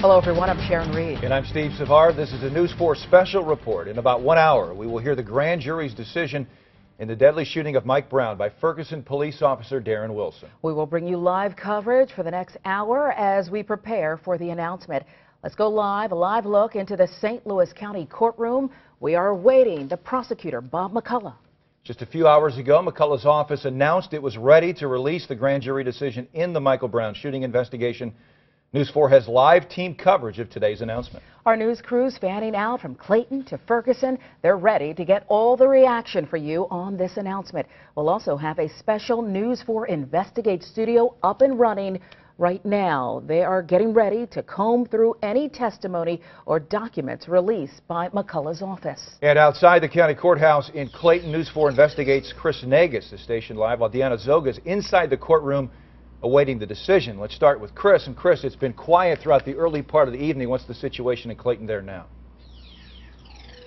Hello, everyone. I'm Sharon Reed. And I'm Steve Savard. This is a News 4 special report. In about 1 hour, we will hear the grand jury's decision in the deadly shooting of Mike Brown by Ferguson police officer Darren Wilson. We will bring you live coverage for the next hour as we prepare for the announcement. Let's go live, a live look into the St. Louis County courtroom. We are awaiting the prosecutor, Bob McCullough. Just a few hours ago, McCullough's office announced it was ready to release the grand jury decision in the Michael Brown shooting investigation. News 4 has live team coverage of today's announcement. Our news crews fanning out from Clayton to Ferguson. They're ready to get all the reaction for you on this announcement. We'll also have a special News 4 Investigate studio up and running right now. They are getting ready to comb through any testimony or documents released by McCullough's office. And outside the county courthouse in Clayton, News 4 Investigates Chris Negus is stationed live while Deanna Zoga is inside the courtroom awaiting the decision. Let's start with Chris. And Chris, it's been quiet throughout the early part of the evening. What's the situation in Clayton there now?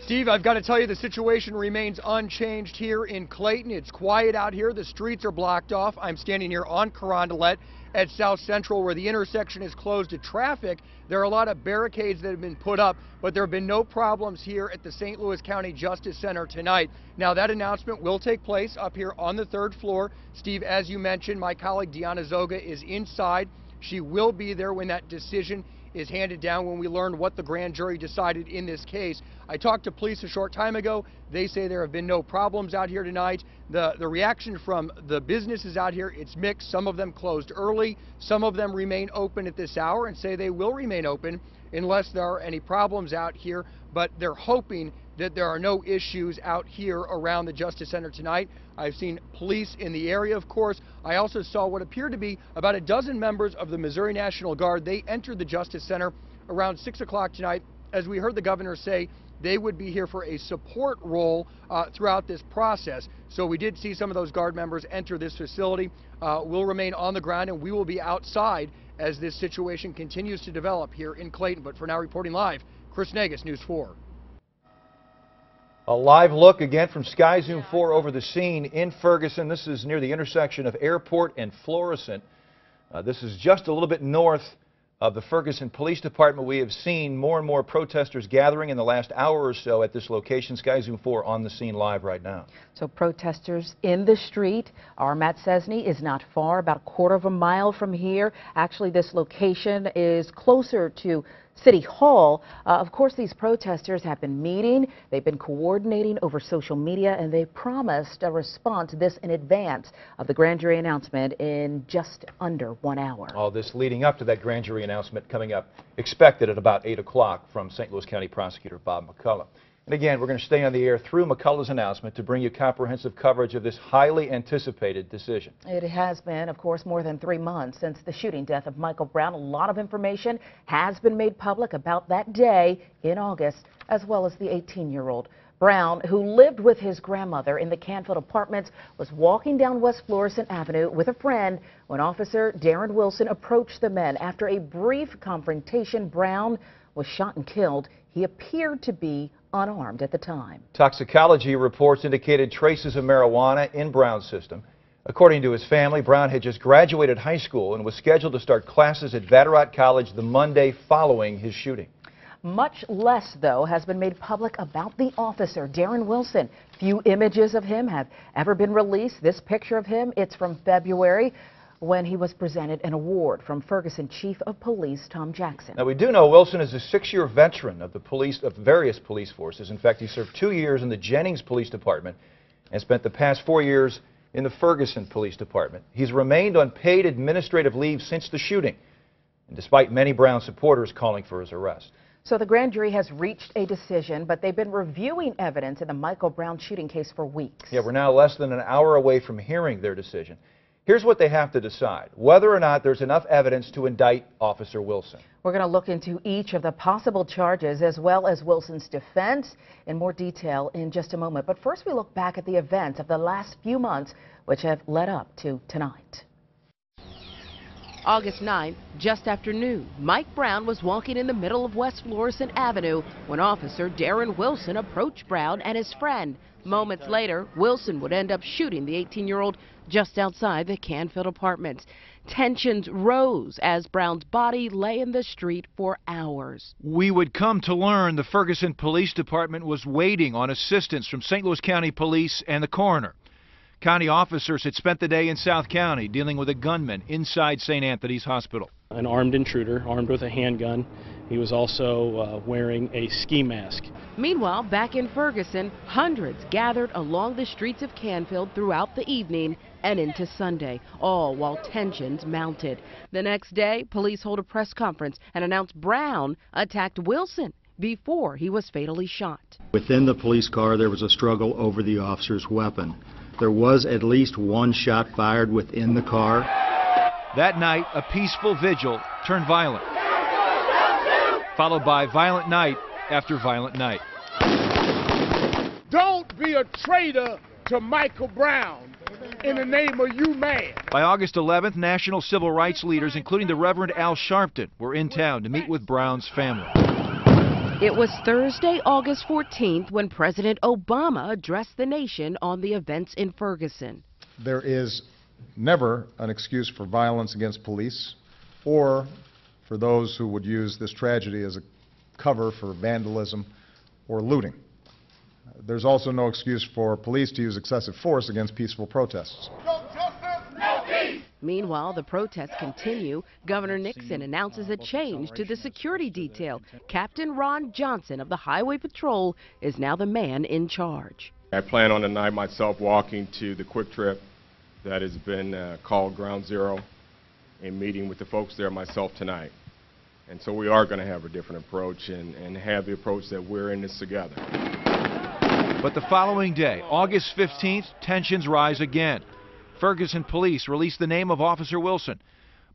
Steve, I've got to tell you, the situation remains unchanged here in Clayton. It's quiet out here. The streets are blocked off. I'm standing here on Carondelet at South Central where the intersection is closed to traffic. There are a lot of barricades that have been put up, but there have been no problems here at the St. Louis County Justice Center tonight. Now, that announcement will take place up here on the 3rd floor. Steve, as you mentioned, my colleague Deanna Zoga is inside. She will be there when that decision is handed down, when we learn what the grand jury decided in this case. I talked to police a short time ago. They say there have been no problems out here tonight. The reaction from the businesses out here, it's mixed. Some of them closed early. Some of them remain open at this hour and say they will remain open unless there are any problems out here. But they're hoping that there are no issues out here around the Justice Center tonight. I've seen police in the area, of course. I also saw what appeared to be about a dozen members of the Missouri National Guard. They entered the Justice Center around 6 o'clock tonight. As we heard the governor say, they would be here for a support role throughout this process. So we did see some of those Guard members enter this facility. We'll remain on the ground and we will be outside as this situation continues to develop here in Clayton. But for now, reporting live, Chris Negus, News 4. A live look again from Sky Zoom 4 over the scene in Ferguson. This is near the intersection of Airport and Florissant. This is just a little bit north of the Ferguson Police Department. We have seen more and more protesters gathering in the last hour or so at this location. Sky Zoom 4 on the scene live right now. So protesters in the street. Our Matt Cesney is not far, about a quarter of a mile from here. Actually, this location is closer to City Hall. Of course, these protesters have been meeting. They've been coordinating over social media, and they promised a response to this in advance of the grand jury announcement in just under 1 hour. All this leading up to that grand jury announcement coming up, expected at about 8 o'clock from St. Louis County Prosecutor Bob McCullough. And again, we're going to stay on the air through McCullough's announcement to bring you comprehensive coverage of this highly anticipated decision. It has been, of course, more than 3 months since the shooting death of Michael Brown. A lot of information has been made public about that day in August, as well as the 18-year-old. Brown, who lived with his grandmother in the Canfield Apartments, was walking down West Florissant Avenue with a friend when Officer Darren Wilson approached the men. After a brief confrontation, Brown was shot and killed. He appeared to be unarmed at the time. Toxicology reports indicated traces of marijuana in Brown's system. According to his family, Brown had just graduated high school and was scheduled to start classes at Vatterott College the Monday following his shooting. Much less, though, has been made public about the officer, Darren Wilson. Few images of him have ever been released. This picture of him, it's from February, when he was presented an award from Ferguson Chief of Police Tom Jackson. Now, we do know Wilson is a 6-year veteran of various police forces. In fact, he served 2 years in the Jennings Police Department and spent the past 4 years in the Ferguson Police Department. He's remained on paid administrative leave since the shooting, and despite many Brown supporters calling for his arrest. So the grand jury has reached a decision, but they've been reviewing evidence in the Michael Brown shooting case for weeks. Yeah, we're now less than an hour away from hearing their decision. Here's what they have to decide: whether or not there's enough evidence to indict Officer Wilson. We're going to look into each of the possible charges as well as Wilson's defense in more detail in just a moment. But first, we look back at the events of the last few months which have led up to tonight. August 9th, just after noon, Mike Brown was walking in the middle of West Florissant Avenue when Officer Darren Wilson approached Brown and his friend. Moments later, Wilson would end up shooting the 18-year-old just outside the Canfield apartments. Tensions rose as Brown's body lay in the street for hours. We would come to learn the Ferguson Police Department was waiting on assistance from St. Louis County Police and the coroner. County officers had spent the day in South County dealing with a gunman inside St. Anthony's Hospital. An armed intruder, armed with a handgun. He was also wearing a ski mask. Meanwhile, back in Ferguson, hundreds gathered along the streets of Canfield throughout the evening and into Sunday, all while tensions mounted. The next day, police hold a press conference and announce Brown attacked Wilson before he was fatally shot. Within the police car, there was a struggle over the officer's weapon. There was at least one shot fired within the car. That night, a peaceful vigil turned violent, followed by violent night after violent night. Don't be a traitor to Michael Brown in the name of you, man. By August 11th, national civil rights leaders, including the Reverend Al Sharpton, were in town to meet with Brown's family. It was Thursday, August 14th, when President Obama addressed the nation on the events in Ferguson. There is never an excuse for violence against police or for those who would use this tragedy as a cover for vandalism or looting. There's also no excuse for police to use excessive force against peaceful protests. No justice, no peace. Meanwhile, the protests continue. Governor Nixon announces a change to the security detail. Captain Ron Johnson of the Highway Patrol is now the man in charge. I plan on tonight myself walking to the quick trip that has been called Ground Zero and meeting with the folks there myself tonight. And so we are going to have a different approach and have the approach that we're in this together. But the following day, August 15th, tensions rise again. Ferguson police released the name of Officer Wilson,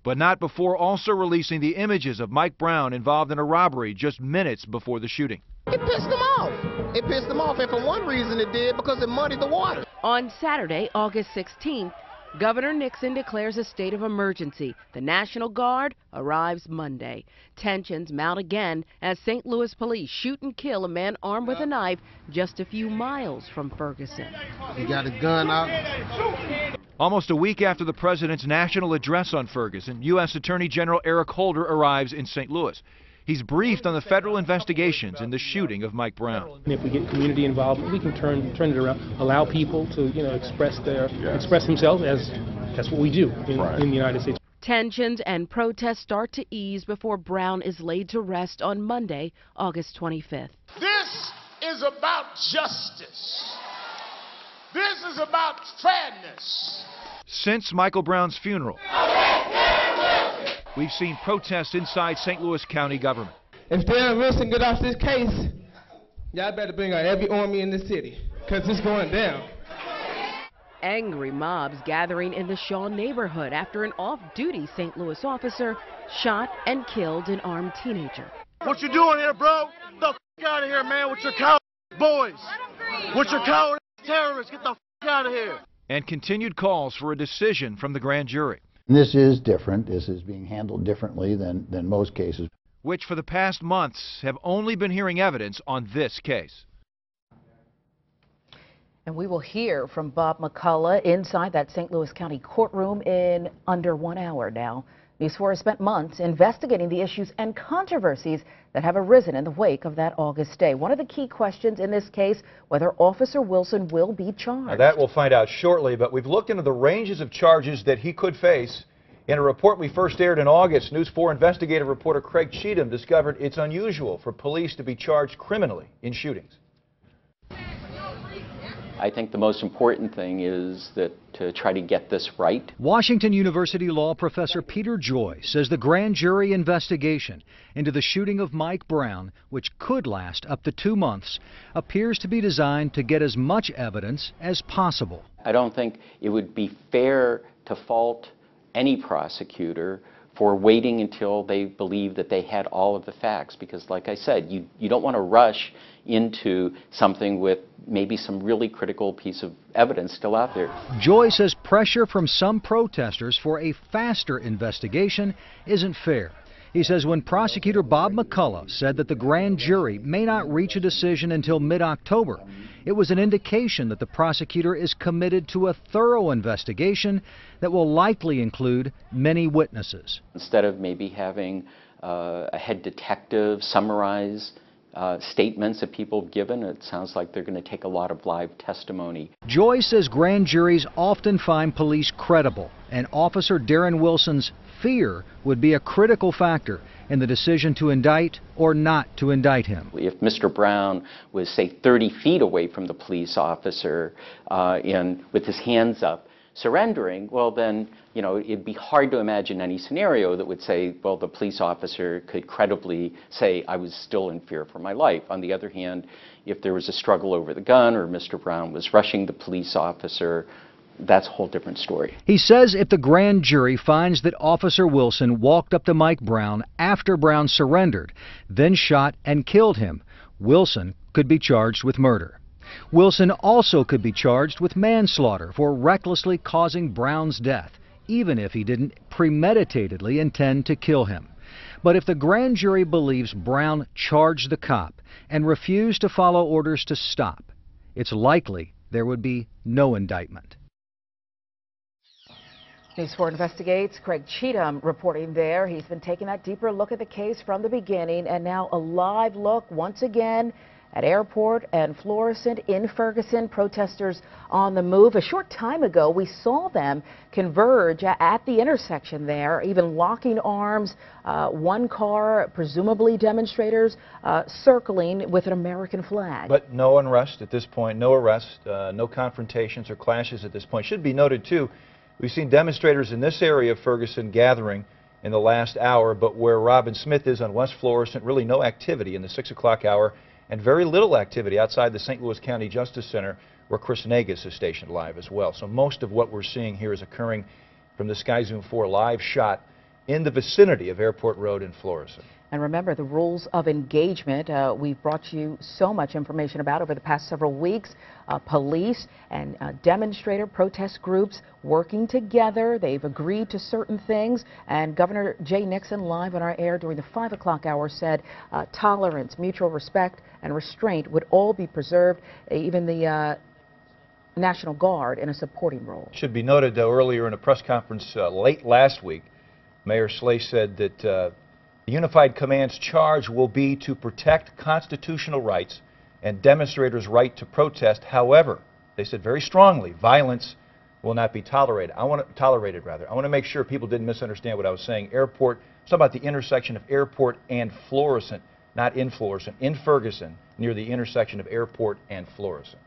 but not before also releasing the images of Mike Brown involved in a robbery just minutes before the shooting. It pissed them off. It pissed them off, and for one reason it did, because it muddied the water. On Saturday, August 16th, Governor Nixon declares a state of emergency. The National Guard arrives Monday. Tensions mount again as St. Louis police shoot and kill a man armed with a knife just a few miles from Ferguson. He got a gun out. Almost a week after the president's national address on Ferguson, U.S. Attorney General Eric Holder arrives in St. Louis. He's briefed on the federal investigations in the shooting of Mike Brown. And if we get community involvement, we can turn it around, allow people to, express themselves, as that's what we do in the United States. Tensions and protests start to ease before Brown is laid to rest on Monday, August 25th. This is about justice. This is about fairness. Since Michael Brown's funeral, we've seen protests inside St. Louis County government. If Darren Wilson get off this case, y'all better bring out every army in the city, because it's going down. Angry mobs gathering in the Shaw neighborhood after an off-duty St. Louis officer shot and killed an armed teenager. What you doing here, bro? Get the f*** out of here, man, with your coward boys. With your coward terrorists. Get the f*** out of here. And continued calls for a decision from the grand jury. This is different. This is being handled differently than most cases, which for the past months have only been hearing evidence on this case. And we will hear from Bob McCullough inside that St. Louis County courtroom in under 1 hour now. News 4 has spent months investigating the issues and controversies that have arisen in the wake of that August day. One of the key questions in this case, whether Officer Wilson will be charged. Now that we'll find out shortly, but we've looked into the ranges of charges that he could face. In a report we first aired in August, News 4 investigative reporter Craig Cheatham discovered it's unusual for police to be charged criminally in shootings. I think the most important thing is that to try to get this right. Washington University law professor Peter Joy says the grand jury investigation into the shooting of Mike Brown, which could last up to 2 months, appears to be designed to get as much evidence as possible. I don't think it would be fair to fault any prosecutor for waiting until they believe that they had all of the facts, because like I said, you don't want to rush into something with maybe some really critical piece of evidence still out there. Joy says pressure from some protesters for a faster investigation isn't fair. He says when prosecutor Bob McCullough said that the grand jury may not reach a decision until mid-October, it was an indication that the prosecutor is committed to a thorough investigation that will likely include many witnesses. Instead of maybe having a head detective summarize statements that people have given, it sounds like they're going to take a lot of live testimony. Joy says grand juries often find police credible, and Officer Darren Wilson's fear would be a critical factor in the decision to indict or not to indict him. If Mr. Brown was, say, 30 feet away from the police officer with his hands up, surrendering, well then, it'd be hard to imagine any scenario that would say, well, the police officer could credibly say, I was still in fear for my life. On the other hand, if there was a struggle over the gun or Mr. Brown was rushing the police officer, that's a whole different story. He says if the grand jury finds that Officer Wilson walked up to Mike Brown after Brown surrendered, then shot and killed him, Wilson could be charged with murder. Wilson also could be charged with manslaughter for recklessly causing Brown's death, even if he didn't premeditatedly intend to kill him. But if the grand jury believes Brown charged the cop and refused to follow orders to stop, it's likely there would be no indictment. News 4 Investigates, Craig Cheatham reporting there. He's been taking that deeper look at the case from the beginning, and now a live look once again at Airport and Florissant in Ferguson. Protesters on the move. A short time ago, we saw them converge at the intersection there, even locking arms. One car, presumably demonstrators, circling with an American flag. But no unrest at this point, no arrest, no confrontations or clashes at this point. Should be noted, too, we've seen demonstrators in this area of Ferguson gathering in the last hour, but where Robin Smith is on West Florissant, really no activity in the 6 o'clock hour, and very little activity outside the St. Louis County Justice Center, where Chris Nagus is stationed live as well. So most of what we're seeing here is occurring from the Sky Zoom 4 live shot in the vicinity of Airport Road in Florissant. And remember the rules of engagement. We've brought you so much information about over the past several weeks. Police and demonstrator protest groups working together. They've agreed to certain things. And Governor Jay Nixon, live on our air during the 5 o'clock hour, said tolerance, mutual respect, and restraint would all be preserved. Even the National Guard in a supporting role. It should be noted, though, earlier in a press conference late last week, Mayor Slay said that the Unified Command's charge will be to protect constitutional rights and demonstrators' right to protest. However, they said very strongly, violence will not be tolerated. I want to make sure people didn't misunderstand what I was saying. Airport, it's about the intersection of Airport and Florissant, not in Florissant, in Ferguson, near the intersection of Airport and Florissant.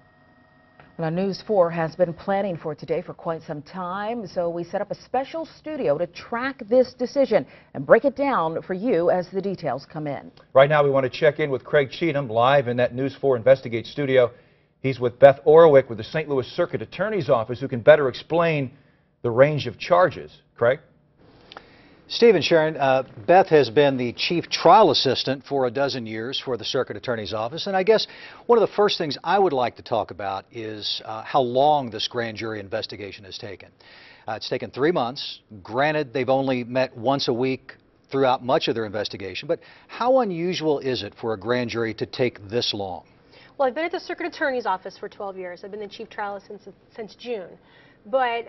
Well, News 4 has been planning for today for quite some time, so we set up a special studio to track this decision and break it down for you as the details come in. Right now, we want to check in with Craig Cheatham live in that News 4 Investigate studio. He's with Beth Orwick with the St. Louis Circuit Attorney's Office, who can better explain the range of charges. Craig? Steve and Sharon, Beth has been the chief trial assistant for a dozen years for the Circuit Attorney's Office, and I guess one of the first things I would like to talk about is how long this grand jury investigation has taken. It's taken 3 months. Granted, they've only met once a week throughout much of their investigation, but how unusual is it for a grand jury to take this long? Well, I've been at the Circuit Attorney's Office for 12 years. I've been the chief trial assistant since June. But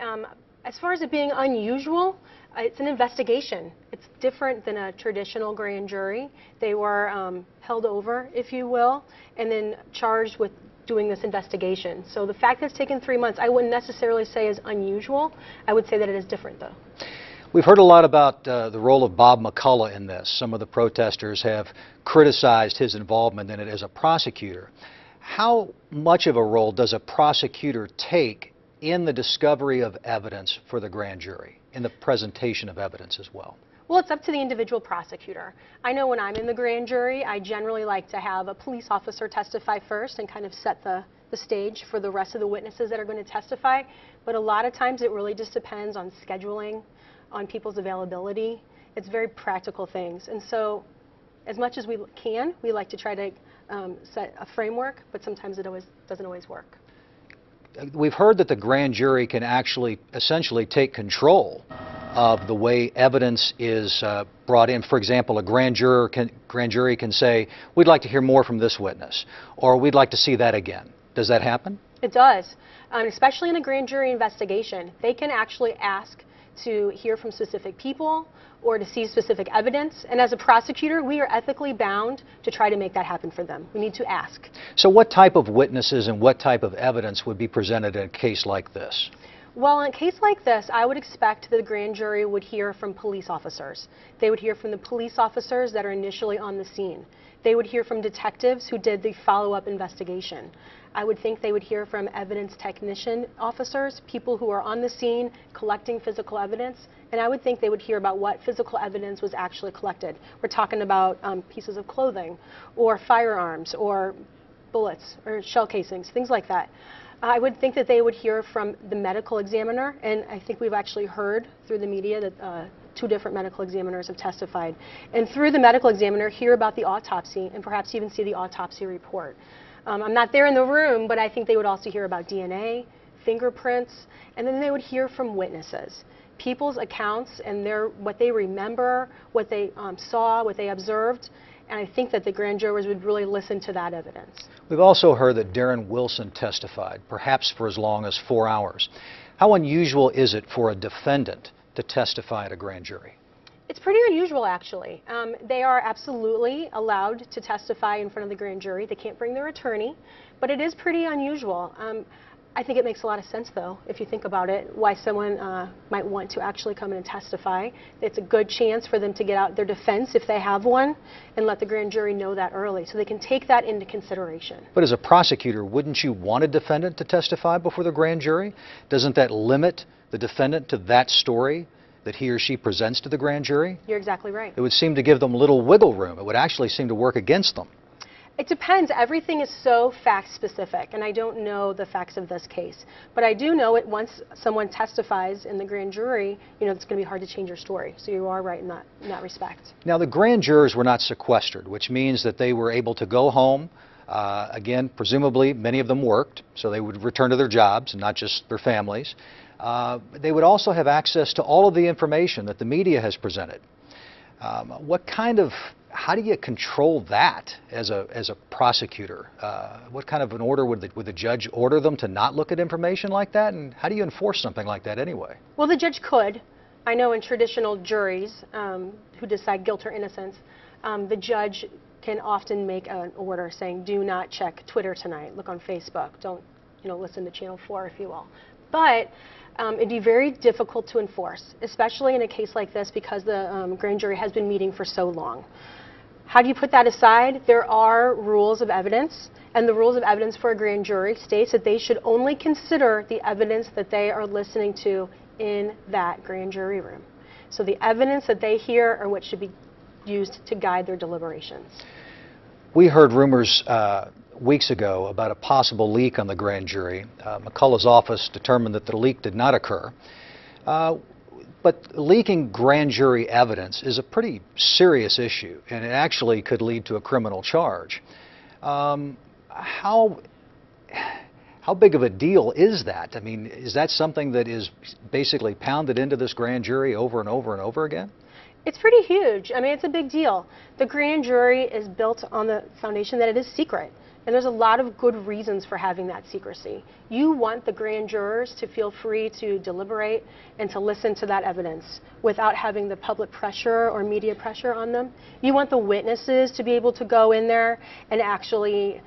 as far as it being unusual, it's an investigation. It's different than a traditional grand jury. They were held over, if you will, and then charged with doing this investigation. So the fact that it's taken 3 months, I wouldn't necessarily say is unusual. I would say that it is different, though. We've heard a lot about the role of Bob McCullough in this. Some of the protesters have criticized his involvement in it as a prosecutor. How much of a role does a prosecutor take in the discovery of evidence for the grand jury, in the presentation of evidence as well? Well, it's up to the individual prosecutor. I know when I'm in the grand jury, I generally like to have a police officer testify first and kind of set the stage for the rest of the witnesses that are going to testify. But a lot of times it really just depends on scheduling, on people's availability, It's very practical things. And so as much as we can, we like to try to set a framework, but sometimes it doesn't always work. We've heard that the grand jury can actually essentially take control of the way evidence is brought in. For example, a grand jury can say, we'd like to hear more from this witness, or we'd like to see that again. Does that happen? It does, especially in a grand jury investigation. They can actually ask to hear from specific people or to see specific evidence. And as a prosecutor, we are ethically bound to try to make that happen for them. We need to ask. So what type of witnesses and what type of evidence would be presented in a case like this? Well, in a case like this, I would expect the grand jury would hear from police officers. They would hear from the police officers that are initially on the scene. They would hear from detectives who did the follow-up investigation. I would think they would hear from evidence technician officers, people who are on the scene collecting physical evidence, and I would think they would hear about what physical evidence was actually collected. We're talking about pieces of clothing or firearms or bullets or shell casings, things like that. I would think that they would hear from the medical examiner, and I think we've actually heard through the media that 2 different medical examiners have testified. And through the medical examiner, hear about the autopsy and perhaps even see the autopsy report. I'm not there in the room, but I think they would also hear about DNA, fingerprints, and then they would hear from witnesses. People's accounts and what they remember, what they saw, what they observed, and I think that the grand jurors would really listen to that evidence. We've also heard that Darren Wilson testified, perhaps for as long as 4 hours. How unusual is it for a defendant to testify at a grand jury? It's pretty unusual, actually. They are absolutely allowed to testify in front of the grand jury. They can't bring their attorney, but it is pretty unusual. I think it makes a lot of sense, though, if you think about it, why someone might want to actually come in and testify. It's a good chance for them to get out their defense, if they have one, and let the grand jury know that early, so they can take that into consideration. But as a prosecutor, wouldn't you want a defendant to testify before the grand jury? Doesn't that limit the defendant to that story that he or she presents to the grand jury? You're exactly right. It would seem to give them little wiggle room. It would actually seem to work against them. It depends. Everything is so fact-specific, and I don't know the facts of this case. But I do know it once someone testifies in the grand jury, it's going to be hard to change your story. So you are right in that respect. Now, the grand jurors were not sequestered, which means that they were able to go home. Again, presumably, many of them worked, so they would return to their jobs and not just their families. They would also have access to all of the information that the media has presented. How do you control that as a prosecutor? What kind of an order would the judge order them to not look at information like that? And how do you enforce something like that anyway? Well, the judge could. I know in traditional juries who decide guilt or innocence, the judge can often make an order saying, do not check Twitter tonight, look on Facebook, don't listen to Channel 4, if you will. But it'd be very difficult to enforce, especially in a case like this because the grand jury has been meeting for so long. How do you put that aside? There are rules of evidence, and the rules of evidence for a grand jury states that they should only consider the evidence that they are listening to in that grand jury room. So the evidence that they hear are what should be used to guide their deliberations. We heard rumors weeks ago about a possible leak on the grand jury. McCullough's office determined that the leak did not occur. But leaking grand jury evidence is a pretty serious issue, and it actually could lead to a criminal charge. How big of a deal is that? I mean, is that something that is basically pounded into this grand jury over and over and over again? It's pretty huge. I mean, it's a big deal. The grand jury is built on the foundation that it is secret. And there's a lot of good reasons for having that secrecy. You want the grand jurors to feel free to deliberate and to listen to that evidence without having the public pressure or media pressure on them. You want the witnesses to be able to go in there and actually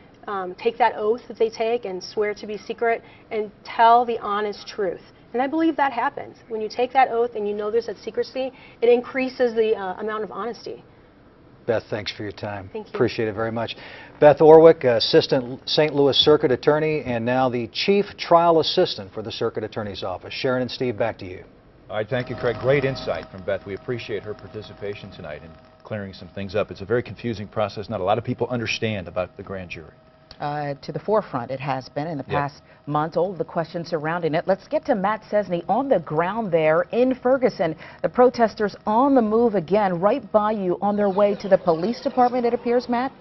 take that oath that they take and swear to be secret and tell the honest truth. And I believe that happens. When you take that oath and you know there's that secrecy, it increases the amount of honesty. Beth, thanks for your time. Thank you. Appreciate it very much. Beth Orwick, Assistant St. Louis Circuit Attorney, and now the Chief Trial Assistant for the Circuit Attorney's Office. Sharon and Steve, back to you. All right, thank you, Craig. Great insight from Beth. We appreciate her participation tonight in clearing some things up. It's a very confusing process. Not a lot of people understand about the grand jury. to the forefront. It has been in the past month, all of the questions surrounding it. Let's get to Matt Cesney on the ground there in Ferguson. The protesters on the move again, right by you, on their way to the police department, it appears, Matt?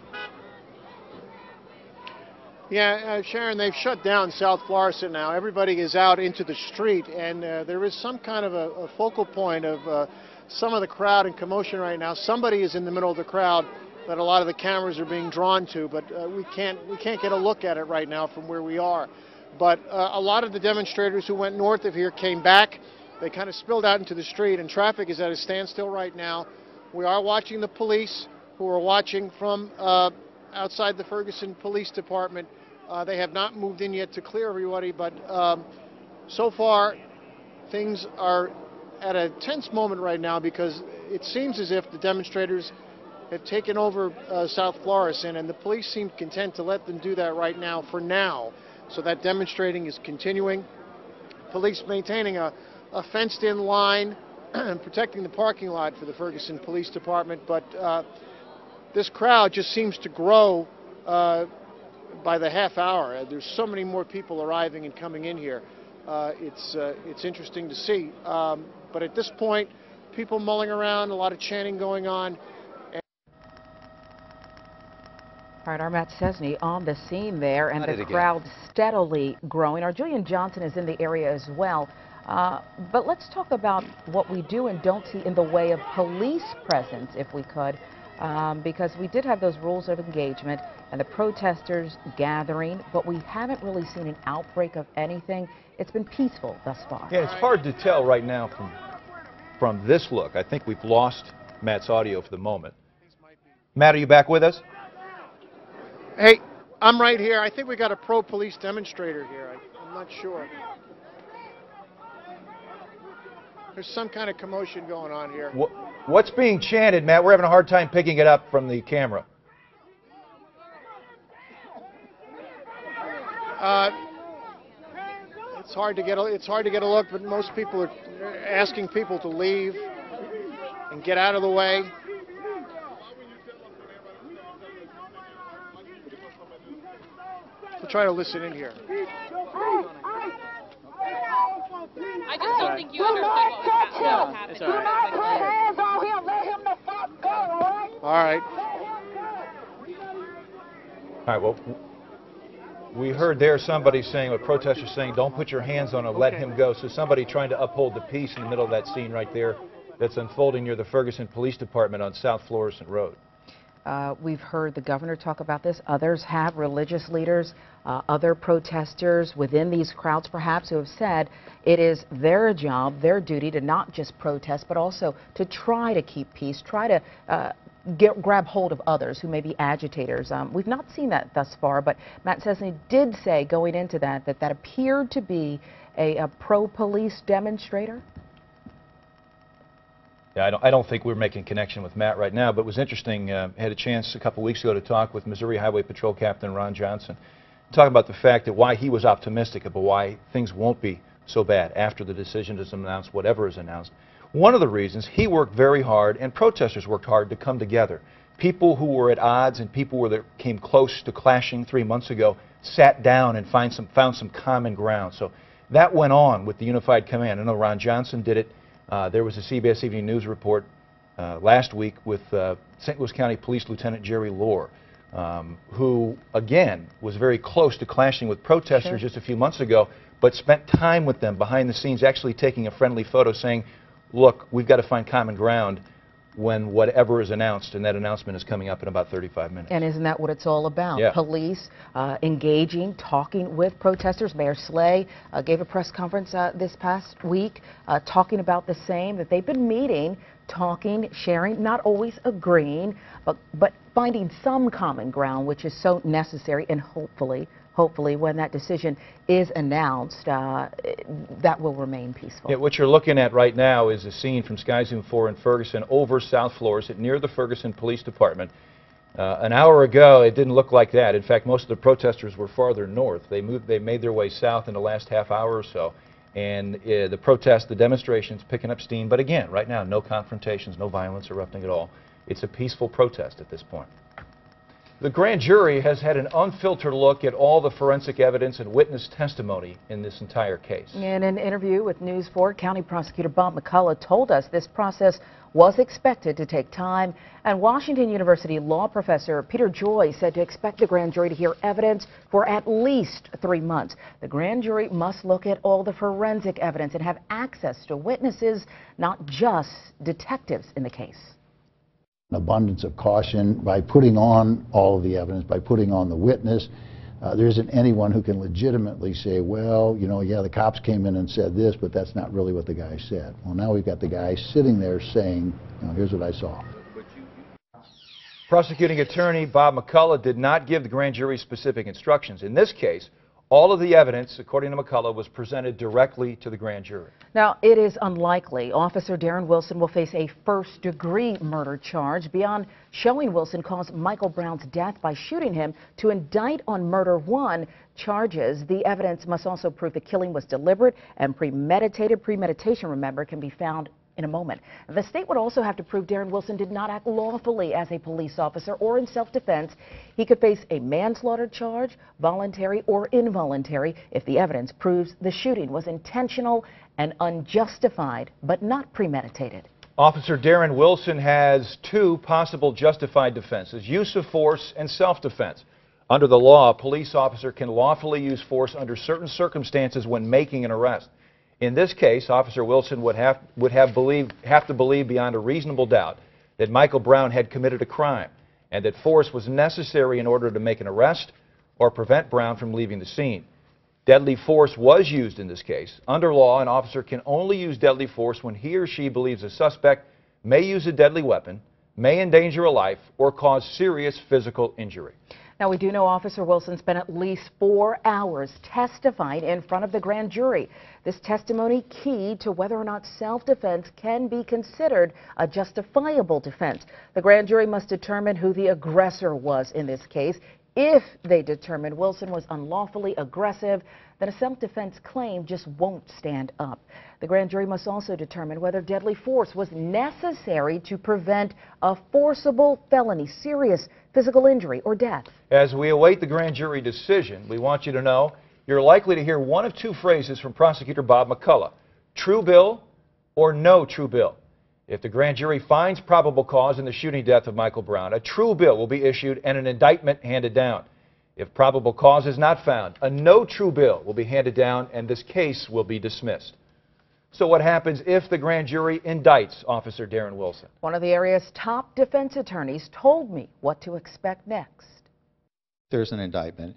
Yeah, Sharon, they've shut down South Florissant now. Everybody is out into the street, and there is some kind of a focal point of some of the crowd and commotion right now. Somebody is in the middle of the crowd that a lot of the cameras are being drawn to, but we can't get a look at it right now from where we are. But a lot of the demonstrators who went north of here came back. They kind of spilled out into the street, and traffic is at a standstill right now. We are watching the police, who are watching from outside the Ferguson Police Department. They have not moved in yet to clear everybody, but so far things are at a tense moment right now because it seems as if the demonstrators have taken over South Florissant, and the police seem content to let them do that right now for now. So that demonstrating is continuing. Police maintaining a fenced-in line protecting the parking lot for the Ferguson Police Department, but this crowd just seems to grow by the half hour. There's so many more people arriving and coming in here. It's interesting to see. But at this point, people mulling around, a lot of chanting going on. All right, our Matt Cesney on the scene there, and the crowd steadily growing. Our Julian Johnson is in the area as well. But let's talk about what we do and don't see in the way of police presence, if we could, because we did have those rules of engagement and the protesters gathering, but we haven't really seen an outbreak of anything. It's been peaceful thus far. Yeah, it's hard to tell right now from this look. I think we've lost Matt's audio for the moment. Matt, are you back with us? Hey, I'm right here. I think we got a pro-police demonstrator here. I'm not sure. There's some kind of commotion going on here. What's being chanted, Matt? We're having a hard time picking it up from the camera. It's hard to get a look, but most people are asking people to leave and get out of the way. We'll try to listen in here. I just don't think you understood what was happening. All right. All right, well, we heard there somebody saying, a protester saying, don't put your hands on him, let him go. So somebody trying to uphold the peace in the middle of that scene right there that's unfolding near the Ferguson Police Department on South Florissant Road. We've heard the governor talk about this. Others have, religious leaders, other protesters within these crowds perhaps, who have said it is their job, their duty to not just protest, but also to try to keep peace, try to grab hold of others who may be agitators. We've not seen that thus far, but Matt Cesney did say going into that appeared to be a pro-police demonstrator. Yeah, I don't think we're making connection with Matt right now, but it was interesting. I had a chance a couple weeks ago to talk with Missouri Highway Patrol Captain Ron Johnson, talking about the fact that why he was optimistic about why things won't be so bad after the decision is announced, whatever is announced. One of the reasons, he worked very hard and protesters worked hard to come together. People who were at odds and people that came close to clashing 3 months ago sat down and found some common ground. So that went on with the Unified Command. I know Ron Johnson did it. There was a CBS Evening News report last week with St. Louis County Police Lieutenant Jerry Lohr, who, again, was very close to clashing with protesters just a few months ago, but spent time with them behind the scenes, actually taking a friendly photo saying, look, we've got to find common ground when whatever is announced, and that announcement is coming up in about 35 minutes. And isn't that what it's all about? Yeah. Police engaging, talking with protesters. Mayor Slay gave a press conference this past week talking about the same, that they've been meeting, talking, sharing, not always agreeing, but finding some common ground, which is so necessary, and hopefully when that decision is announced, that will remain peaceful. Yeah, what you're looking at right now is a scene from Sky Zoom 4 in Ferguson over South Florissant near the Ferguson Police Department. An hour ago, it didn't look like that. In fact, most of the protesters were farther north. They made their way south in the last half hour or so. And the demonstration's picking up steam. But again, right now, no confrontations, no violence erupting at all. It's a peaceful protest at this point. The grand jury has had an unfiltered look at all the forensic evidence and witness testimony in this entire case. In an interview with News 4, County Prosecutor Bob McCullough told us this process was expected to take time, and Washington University law professor Peter Joy said to expect the grand jury to hear evidence for at least 3 months. The grand jury must look at all the forensic evidence and have access to witnesses, not just detectives in the case. An abundance of caution by putting on all of the evidence, by putting on the witness. There isn't anyone who can legitimately say, well, you know, yeah, the cops came in and said this, but that's not really what the guy said. Well, now we've got the guy sitting there saying, you know, here's what I saw. Prosecuting attorney Bob McCullough did not give the grand jury specific instructions. In this case, all of the evidence, according to McCullough, was presented directly to the grand jury. Now, it is unlikely Officer Darren Wilson will face a first-degree murder charge beyond showing Wilson caused Michael Brown's death by shooting him. To indict on murder 1 charges, the evidence must also prove the killing was deliberate and premeditated. Premeditation, remember, can be found in a moment. The state would also have to prove Darren Wilson did not act lawfully as a police officer or in self-defense. He could face a manslaughter charge, voluntary or involuntary, if the evidence proves the shooting was intentional and unjustified, but not premeditated. Officer Darren Wilson has 2 possible justified defenses: use of force and self-defense. Under the law, a police officer can lawfully use force under certain circumstances when making an arrest. In this case, Officer Wilson would have to believe beyond a reasonable doubt that Michael Brown had committed a crime and that force was necessary in order to make an arrest or prevent Brown from leaving the scene. Deadly force was used in this case. Under law, an officer can only use deadly force when he or she believes a suspect may use a deadly weapon, may endanger a life, or cause serious physical injury. Now, we do know Officer Wilson spent at least 4 hours testifying in front of the grand jury. This testimony key to whether or not self-defense can be considered a justifiable defense. The grand jury must determine who the aggressor was in this case. If they determine Wilson was unlawfully aggressive, then a self-defense claim just won't stand up. The grand jury must also determine whether deadly force was necessary to prevent a forcible felony, serious physical injury, or death. As we await the grand jury decision, we want you to know you're likely to hear one of 2 phrases from Prosecutor Bob McCullough: true bill or no true bill. If the grand jury finds probable cause in the shooting death of Michael Brown, a true bill will be issued and an indictment handed down. If probable cause is not found, a no true bill will be handed down and this case will be dismissed. So what happens if the grand jury indicts Officer Darren Wilson? One of the area's top defense attorneys told me what to expect next. There's an indictment.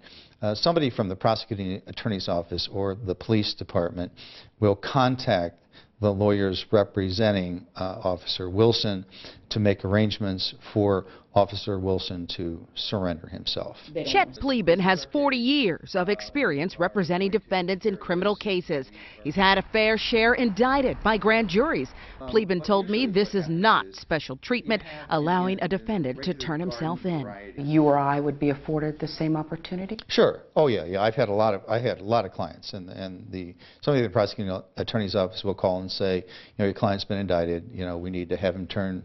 Somebody from the prosecuting attorney's office or the police department will contact the lawyers representing Officer Wilson to make arrangements for Officer Wilson to surrender himself. Chet Pleban has 40 years of experience representing defendants in criminal cases. He's had a fair share indicted by grand juries. Pleban told me this is not special treatment, allowing a defendant to turn himself in. You or I would be afforded the same opportunity? Sure. Oh yeah. I've had a lot of clients, and somebody in the prosecuting attorney's office will call and say, you know, your client's been indicted. You know, we need to have him turn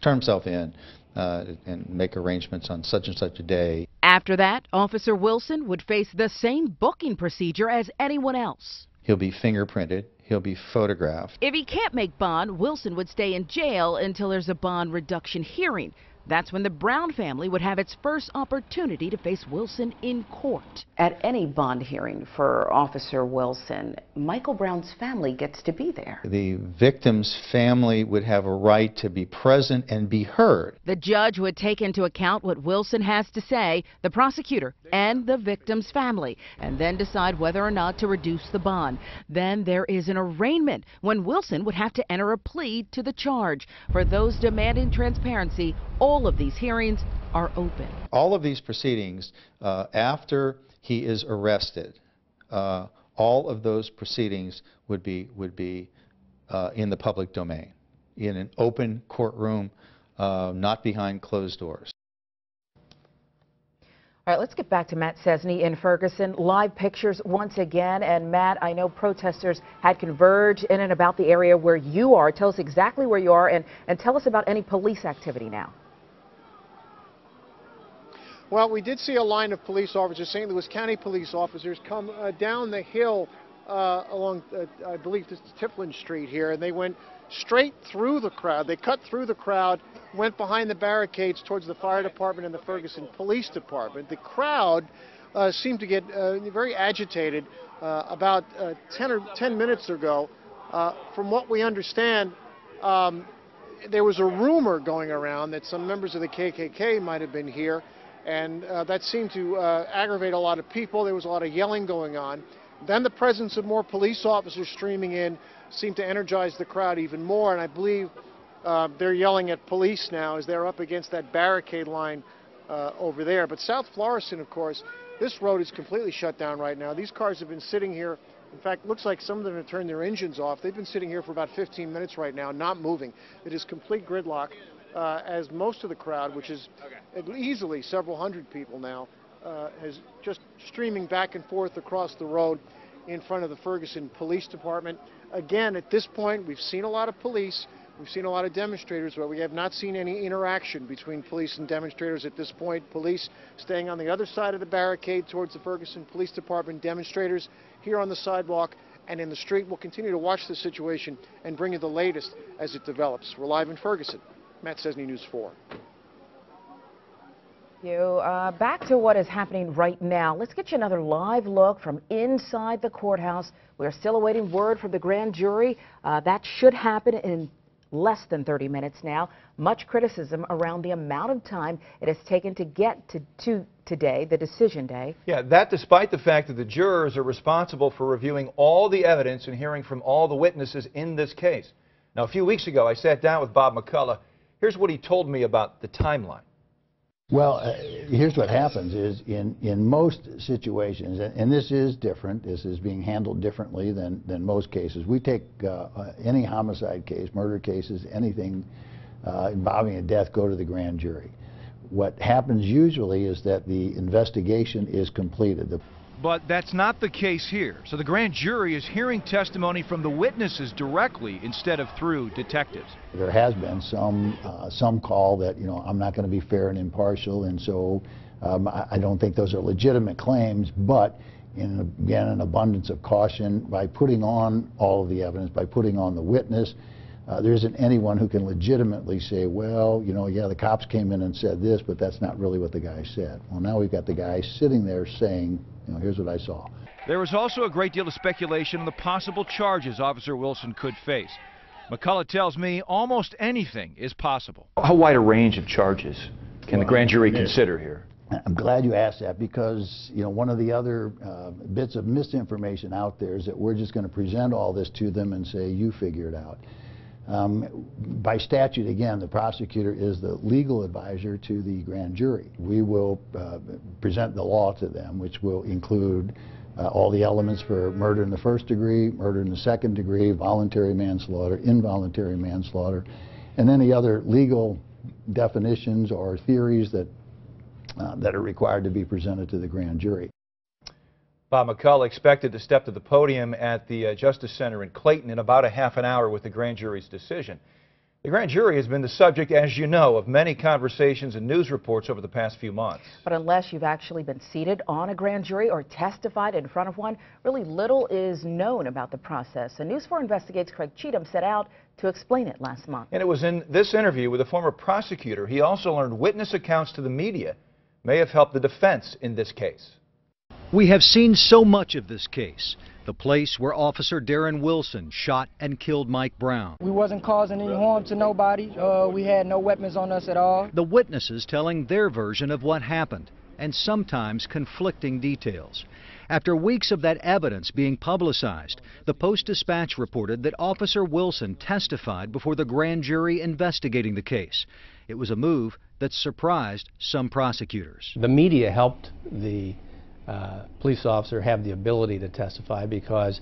himself in and make arrangements on such and such a day. After that, Officer Wilson would face the same booking procedure as anyone else. He'll be fingerprinted. He'll be photographed. If he can't make bond, Wilson would stay in jail until there's a bond reduction hearing. That's when the Brown family would have its first opportunity to face Wilson in court. At any bond hearing for Officer Wilson, Michael Brown's family gets to be there. The victim's family would have a right to be present and be heard. The judge would take into account what Wilson has to say, the prosecutor, and the victim's family, and then decide whether or not to reduce the bond. Then there is an arraignment when Wilson would have to enter a plea to the charge. For those demanding transparency, all of these hearings are open. All of these proceedings, after he is arrested, all of those proceedings would be in the public domain, in an open courtroom, not behind closed doors. All right, let's get back to Matt Cesny in Ferguson. Live pictures once again. And Matt, I know protesters had converged in and about the area where you are. Tell us exactly where you are and tell us about any police activity now. Well, we did see a line of police officers, St. Louis County police officers, come down the hill along, I believe this is Tiflin Street here, and they went straight through the crowd. They cut through the crowd, went behind the barricades towards the fire department and the Ferguson Police Department. The crowd seemed to get very agitated about 10 minutes ago. From what we understand, there was a rumor going around that some members of the KKK might have been here, and that seemed to aggravate a lot of people. There was a lot of yelling going on. Then the presence of more police officers streaming in seemed to energize the crowd even more, and I believe they're yelling at police now as they're up against that barricade line over there. But South Florissant, of course, this road is completely shut down right now. These cars have been sitting here. In fact, it looks like some of them have turned their engines off. They've been sitting here for about 15 minutes right now, not moving. It is complete gridlock as most of the crowd, which is easily several hundred people now, is just streaming back and forth across the road in front of the Ferguson Police Department. Again, at this point, we've seen a lot of police. We've seen a lot of demonstrators, but we have not seen any interaction between police and demonstrators at this point. Police staying on the other side of the barricade towards the Ferguson Police Department. Demonstrators here on the sidewalk and in the street. We'll continue to watch the situation and bring you the latest as it develops. We're live in Ferguson. Matt Cesny, News 4. Back to what is happening right now. Let's get you another live look from inside the courthouse. We're still awaiting word from the grand jury. That should happen in less than 30 minutes now. Much criticism around the amount of time it has taken to get to today, the decision day. Yeah, that despite the fact that the jurors are responsible for reviewing all the evidence and hearing from all the witnesses in this case. Now, a few weeks ago, I sat down with Bob McCullough. Here's what he told me about the timeline. Well, here's what happens is in most situations, and this is different, this is being handled differently than most cases. We take any homicide case, murder cases, anything involving a death, go to the grand jury. What happens usually is that the investigation is completed. But that's not the case here. So the grand jury is hearing testimony from the witnesses directly instead of through detectives. There has been some call that, you know, I'm not going to be fair and impartial, and so I don't think those are legitimate claims, but again, an abundance of caution, by putting on all of the evidence, by putting on the witness, there isn't anyone who can legitimately say, well, you know, yeah, the cops came in and said this, but that's not really what the guy said. Well, now we've got the guy sitting there saying, you know, here's what I saw. There was also a great deal of speculation on the possible charges Officer Wilson could face. McCullough tells me almost anything is possible. How wide a range of charges can the grand jury consider here? I'm glad you asked that, because, you know, one of the other bits of misinformation out there is that we're just going to present all this to them and say, you figure it out. By statute, again, the prosecutor is the legal advisor to the grand jury. We will present the law to them, which will include all the elements for murder in the first degree, murder in the second degree, voluntary manslaughter, involuntary manslaughter, and any other legal definitions or theories that are required to be presented to the grand jury. Bob McCullough expected to step to the podium at the Justice Center in Clayton in about a half an hour with the grand jury's decision. The grand jury has been the subject, as you know, of many conversations and news reports over the past few months. But unless you've actually been seated on a grand jury or testified in front of one, really little is known about the process. And News 4 Investigates' Craig Cheatham set out to explain it last month. And it was in this interview with a former prosecutor he also learned witness accounts to the media may have helped the defense in this case. We have seen so much of this case, the place where Officer Darren Wilson shot and killed Mike Brown. We wasn't causing any harm to nobody. We had no weapons on us at all. The witnesses telling their version of what happened, and sometimes conflicting details. After weeks of that evidence being publicized, the Post-Dispatch reported that Officer Wilson testified before the grand jury investigating the case. It was a move that surprised some prosecutors. The media helped the police officer have the ability to testify because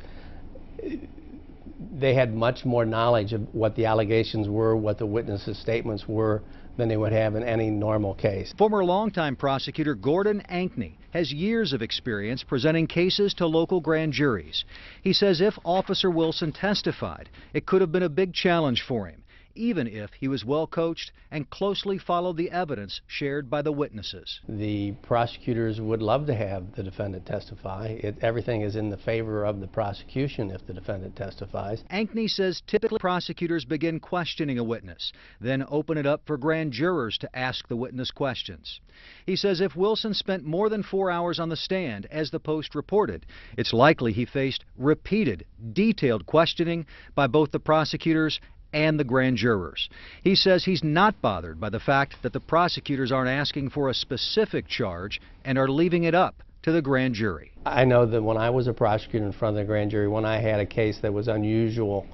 they had much more knowledge of what the allegations were, what the witnesses' statements were, than they would have in any normal case. Former longtime prosecutor Gordon Ankney has years of experience presenting cases to local grand juries. He says if Officer Wilson testified, it could have been a big challenge for him, even if he was well coached and closely followed the evidence shared by the witnesses. The prosecutors would love to have the defendant testify. Everything is in the favor of the prosecution if the defendant testifies. Ankney says typically prosecutors begin questioning a witness, then open it up for grand jurors to ask the witness questions. He says if Wilson spent more than 4 hours on the stand, as the Post reported, it's likely he faced repeated, detailed questioning by both the prosecutors and the grand jurors. He says he's not bothered by the fact that the prosecutors aren't asking for a specific charge and are leaving it up to the grand jury. I know that when I was a prosecutor in front of the grand jury, when I had a case that was unusual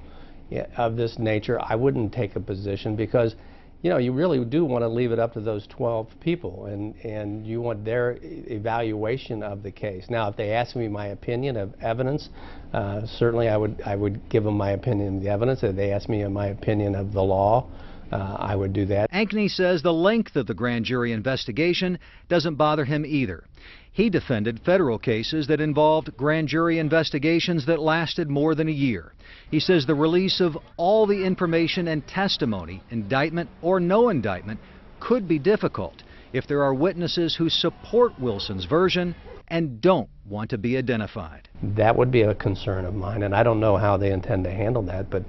of this nature, I wouldn't take a position because, you know, you really do want to leave it up to those 12 people, and you want their evaluation of the case. Now, if they ask me my opinion of evidence, certainly I would give them my opinion of the evidence. If they ask me my opinion of the law, I would do that. Ankney says the length of the grand jury investigation doesn't bother him either. He defended federal cases that involved grand jury investigations that lasted more than a year. He says the release of all the information and testimony, indictment or no indictment, could be difficult if there are witnesses who support Wilson's version and don't want to be identified. That would be a concern of mine, and I don't know how they intend to handle that, but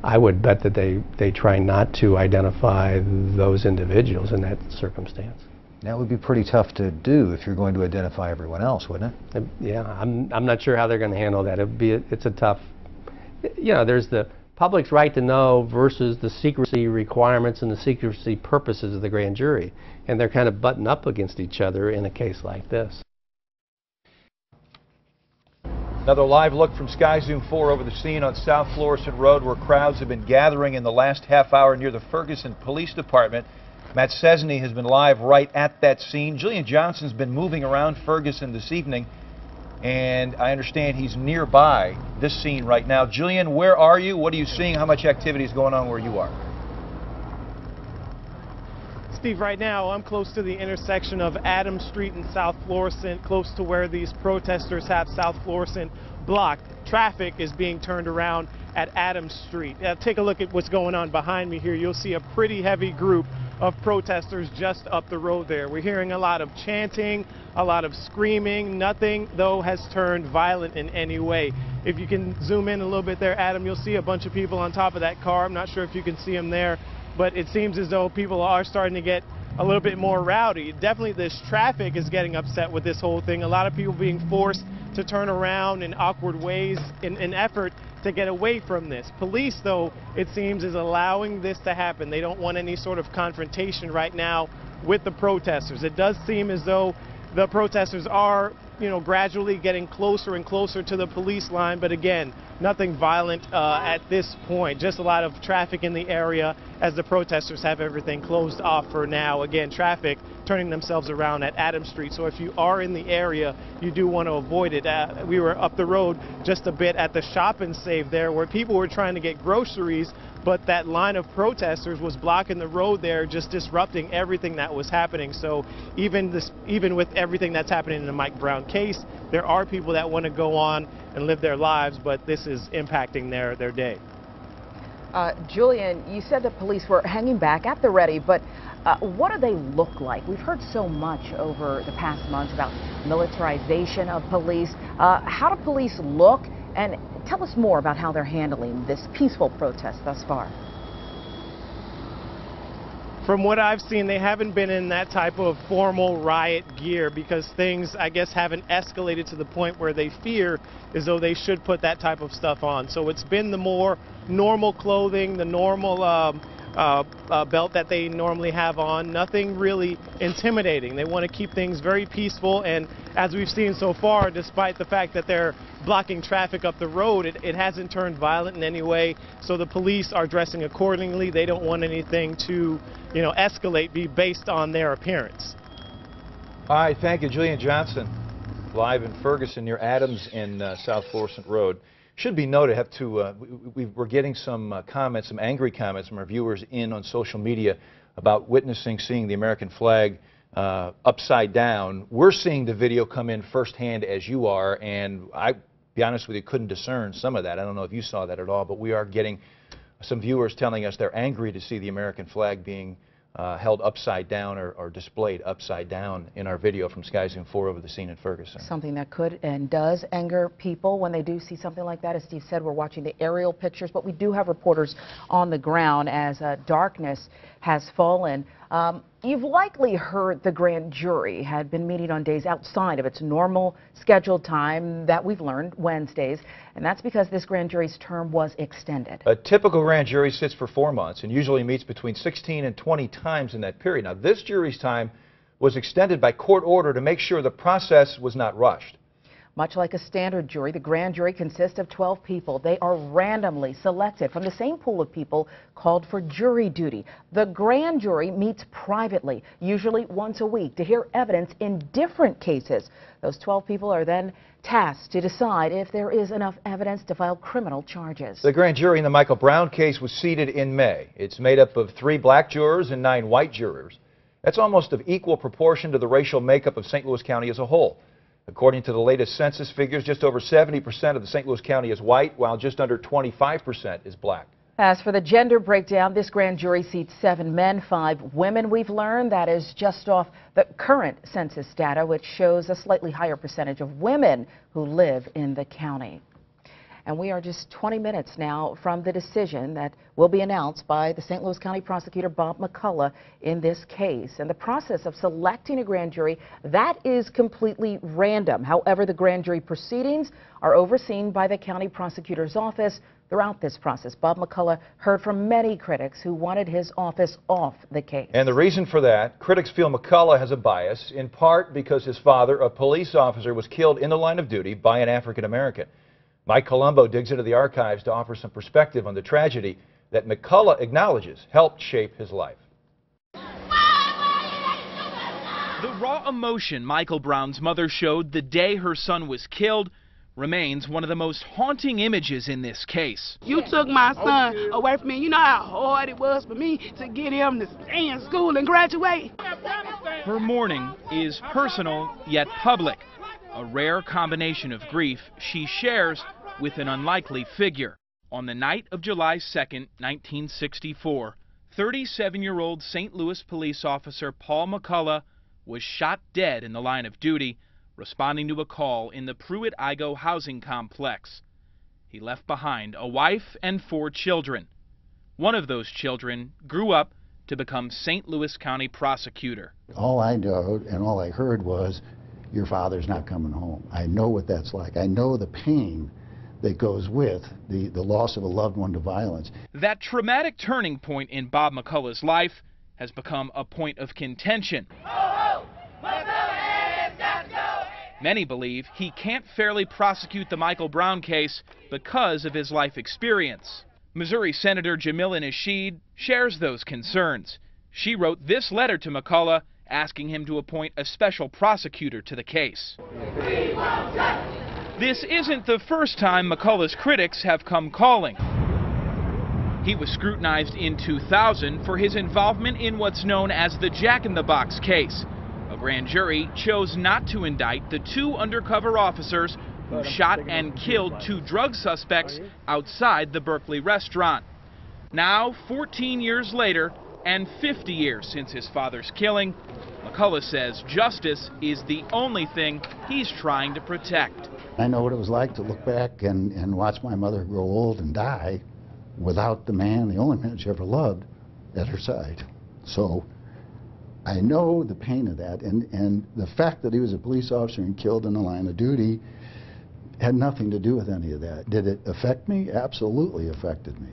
I would bet that they try not to identify those individuals in that circumstance. That would be pretty tough to do if you're going to identify everyone else, wouldn't it? Yeah, I'm not sure how they're going to handle that. It's a tough, you know, there's the public's right to know versus the secrecy requirements and the secrecy purposes of the grand jury, and they're kind of butting up against each other in a case like this. Another live look from Sky Zoom 4 over the scene on South Florissant Road, where crowds have been gathering in the last half hour near the Ferguson Police Department. Matt Cesney has been live right at that scene. Julian Johnson's been moving around Ferguson this evening, and I understand he's nearby this scene right now. Julian, where are you? What are you seeing? How much activity is going on where you are? Steve, right now I'm close to the intersection of Adams Street and South Florissant, close to where these protesters have South Florissant blocked. Traffic is being turned around at Adams Street. Take a look at what's going on behind me here. You'll see a pretty heavy group of protesters just up the road there. We're hearing a lot of chanting, a lot of screaming. Nothing, though, has turned violent in any way. If you can zoom in a little bit there, Adam, you'll see a bunch of people on top of that car. I'm not sure if you can see them there, but it seems as though people are starting to get a little bit more rowdy. Definitely this traffic is getting upset with this whole thing. A lot of people being forced to turn around in awkward ways in an effort to get away from this. Police, though, it seems, is allowing this to happen. They don't want any sort of confrontation right now with the protesters. It does seem as though the protesters are, you know, gradually getting closer and closer to the police line, but again, nothing violent at this point. Just a lot of traffic in the area as the protesters have everything closed off for now. Again, traffic turning themselves around at Adams Street. So if you are in the area, you do want to avoid it. We were up the road just a bit at the Shop and Save there, where people were trying to get groceries, but that line of protesters was blocking the road there, just disrupting everything that was happening. So even with everything that's happening in the Mike Brown case, there are people that want to go on and live their lives, but this is impacting their day. Julian, you said the police were hanging back at the ready, but what do they look like? We've heard so much over the past months about militarization of police. How do police look? And tell us more about how they're handling this peaceful protest thus far. From what I've seen, they haven't been in that type of formal riot gear because things, I guess, haven't escalated to the point where they fear as though they should put that type of stuff on. So it's been the more normal clothing, the normal belt that they normally have on, nothing really intimidating. They want to keep things very peaceful, and as we've seen so far, despite the fact that they're blocking traffic up the road, it hasn't turned violent in any way, so the police are dressing accordingly. They don't want anything to, you know, escalate, be based on their appearance. All right, thank you. Julian Johnson, live in Ferguson near Adams and South Florissant Road. Should be noted, we're getting some comments, some angry comments from our viewers on social media about seeing the American flag upside down. We're seeing the video come in firsthand as you are, and I, to be honest with you, couldn't discern some of that. I don't know if you saw that at all, but we are getting Some viewers telling us they're angry to see the American flag being held upside down or displayed upside down in our video from Sky Zoom 4 over the scene in Ferguson. Something that could and does anger people when they do see something like that. As Steve said, we're watching the aerial pictures, but we do have reporters on the ground as darkness has fallen. You've likely heard the grand jury had been meeting on days outside of its normal scheduled time that we've learned, Wednesdays, and that's because this grand jury's term was extended. A typical grand jury sits for 4 months and usually meets between 16 and 20 times in that period. Now, this jury's time was extended by court order to make sure the process was not rushed. Much like a standard jury, the grand jury consists of 12 people. They are randomly selected from the same pool of people called for jury duty. The grand jury meets privately, usually once a week, to hear evidence in different cases. Those 12 people are then tasked to decide if there is enough evidence to file criminal charges. The grand jury in the Michael Brown case was seated in May. It's made up of 3 black jurors and 9 white jurors. That's almost of equal proportion to the racial makeup of St. Louis County as a whole. According to the latest census figures, just over 70% of the St. Louis County is white, while just under 25% is black. As for the gender breakdown, this grand jury seats 7 men, 5 women. We've learned that is just off the current census data, which shows a slightly higher percentage of women who live in the county. And we are just 20 minutes now from the decision that will be announced by the St. Louis County Prosecutor Bob McCullough in this case. And the process of selecting a grand jury, that is completely random. However, the grand jury proceedings are overseen by the county prosecutor's office throughout this process. Bob McCullough heard from many critics who wanted his office off the case. And the reason for that, critics feel McCullough has a bias, in part because his father, a police officer, was killed in the line of duty by an African American. Mike Colombo digs into the archives to offer some perspective on the tragedy that McCullough acknowledges helped shape his life. The raw emotion Michael Brown's mother showed the day her son was killed remains one of the most haunting images in this case. You took my son away from me. You know how hard it was for me to get him to stay in school and graduate. Her mourning is personal yet public. A rare combination of grief she shares with an unlikely figure. On the night of July 2nd, 1964, 37-year-old St. Louis police officer Paul McCullough was shot dead in the line of duty, responding to a call in the Pruitt-Igoe housing complex. He left behind a wife and 4 children. One of those children grew up to become St. Louis County prosecutor. All I know and all I heard was, your father's not coming home. I know what that's like. I know the pain that goes with the loss of a loved one to violence. That traumatic turning point in Bob McCullough's life has become a point of contention. Many believe he can't fairly prosecute the Michael Brown case because of his life experience. Missouri Senator Jamila Nasheed shares those concerns. She wrote this letter to McCullough asking him to appoint a special prosecutor to the case. This isn't the first time McCullough's critics have come calling. He was scrutinized in 2000 for his involvement in what's known as the Jack-in-the-Box case. A grand jury chose not to indict the 2 undercover officers who shot and killed 2 drug suspects outside the Berkeley restaurant. Now, 14 years later, and 50 years since his father's killing, McCullough says justice is the only thing he's trying to protect. I know what it was like to look back and watch my mother grow old and die without the man, the only man she ever loved, at her side. So I know the pain of that, and the fact that he was a police officer and killed in the line of duty had nothing to do with any of that. Did it affect me? Absolutely affected me.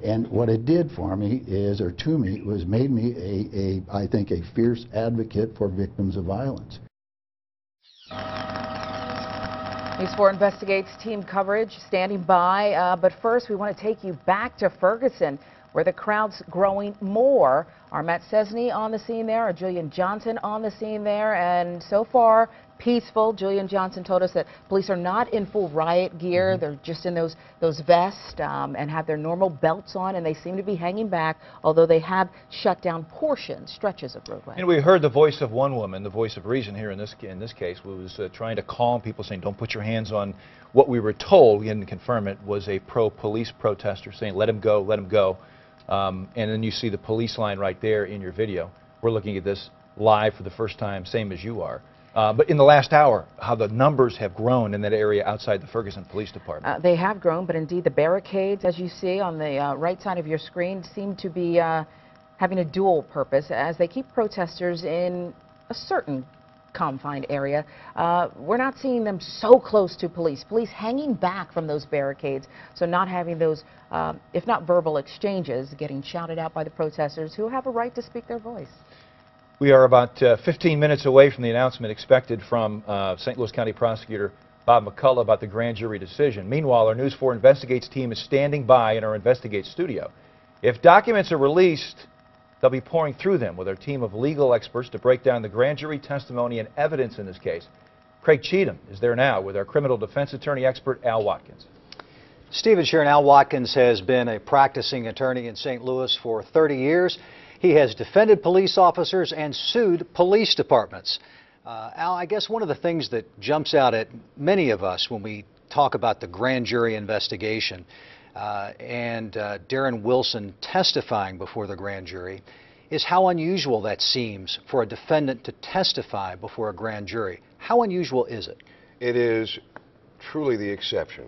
And what it did for me is, or to me, was made me I think, a fierce advocate for victims of violence. News 4 Investigates team coverage standing by, but first we want to take you back to Ferguson, where the crowd's growing more. Our Matt Cesney on the scene there, our Julian Johnson on the scene there, and so far peaceful. Julian Johnson told us that police are not in full riot gear. They're just in those vests and have their normal belts on, and they seem to be hanging back, although they have shut down stretches of roadway. And we heard the voice of one woman, the voice of reason here in this case, who was trying to calm people, saying don't put your hands on what we were told, we didn't confirm it, was a pro-police protester saying, let him go, let him go. And then you see the police line right there in your video. We're looking at this live for the first time, same as you are. But in the last hour, how the numbers have grown in that area outside the Ferguson Police Department. They have grown, but indeed the barricades, as you see on the right side of your screen, seem to be having a dual purpose as they keep protesters in a certain confined area. We're not seeing them so close to police. Police hanging back from those barricades, so not having those, if not verbal exchanges, getting shouted out by the protesters who have a right to speak their voice. We are about 15 minutes away from the announcement expected from St. Louis County Prosecutor Bob McCullough about the grand jury decision. Meanwhile, our News 4 Investigates team is standing by in our Investigate studio. If documents are released, they'll be pouring through them with our team of legal experts to break down the grand jury testimony and evidence in this case. Craig Cheatham is there now with our criminal defense attorney expert Al Watkins. Stephen Sharon, Al Watkins has been a practicing attorney in St. Louis for 30 years. He has defended police officers and sued police departments. Al, I guess one of the things that jumps out at many of us when we talk about the grand jury investigation and Darren Wilson testifying before the grand jury is how unusual that seems for a defendant to testify before a grand jury. How unusual is it? It is truly the exception.